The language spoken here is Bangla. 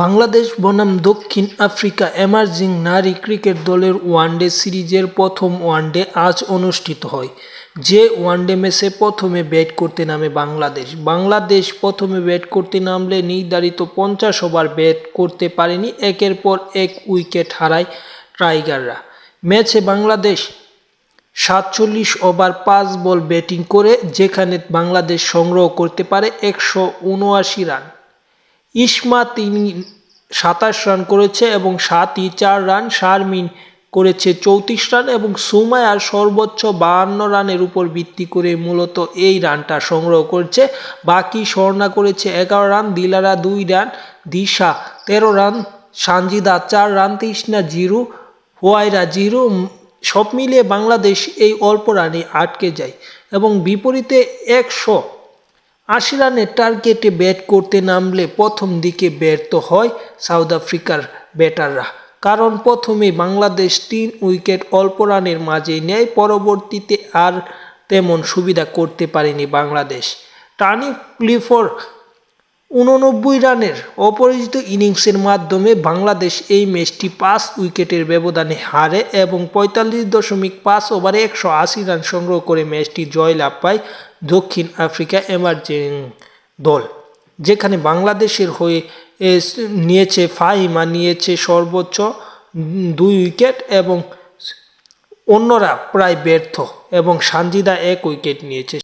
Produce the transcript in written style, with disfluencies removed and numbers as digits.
বাংলাদেশ বনাম দক্ষিণ আফ্রিকা এমার্জিং নারী ক্রিকেট দলের ওয়ানডে সিরিজের প্রথম ওয়ানডে আজ অনুষ্ঠিত হয়। যে ওয়ানডে ম্যাচে প্রথমে ব্যাট করতে নামে বাংলাদেশ প্রথমে ব্যাট করতে নামলে নির্ধারিত 50 ওভার ব্যাট করতে পারেনি, একের পর এক উইকেট হারায় টাইগাররা। ম্যাচে বাংলাদেশ 47 ওভার 5 বল ব্যাটিং করে, যেখানে বাংলাদেশ সংগ্রহ করতে পারে 179 রান। ইসমা তিনি 27 রান করেছে এবং সাথী 4 রান, শারমিন করেছে 34 রান এবং সুমাইয়ার সর্বোচ্চ 52 রানের উপর ভিত্তি করে মূলত এই রানটা সংগ্রহ করেছে। বাকি স্বর্ণা করেছে 11 রান, দিলারা 2 রান, দিশা 13 রান, সানজিদা 4 রান, তৃষ্ণা 0, হুয়াইরা 0। সব মিলিয়ে বাংলাদেশ এই অল্প রানে আটকে যায় এবং বিপরীতে 180 রানের টার্গেটে ব্যাট করতে নামলে প্রথম দিকে ব্যর্থ হয় সাউথ আফ্রিকার ব্যাটাররা, কারণ প্রথমে বাংলাদেশ 3 উইকেট অল্প রানের মাঝেই নেয়। পরবর্তীতে আর তেমন সুবিধা করতে পারেনি বাংলাদেশ। টনি ক্লিফোর্ড 89 রানের অপরাজিত ইনিংসের মাধ্যমে বাংলাদেশ এই ম্যাচটি 5 উইকেটের ব্যবধানে হারে এবং 45.5 ওভারে 180 রান সংগ্রহ করে ম্যাচটি জয়লাভ পায় দক্ষিণ আফ্রিকা এমার্জিং দল, যেখানে বাংলাদেশের হয়ে নিয়েছে ফাহিমা নিয়েছে সর্বোচ্চ 2 উইকেট এবং অন্যরা প্রায় ব্যর্থ এবং সানজিদা 1 উইকেট নিয়েছে।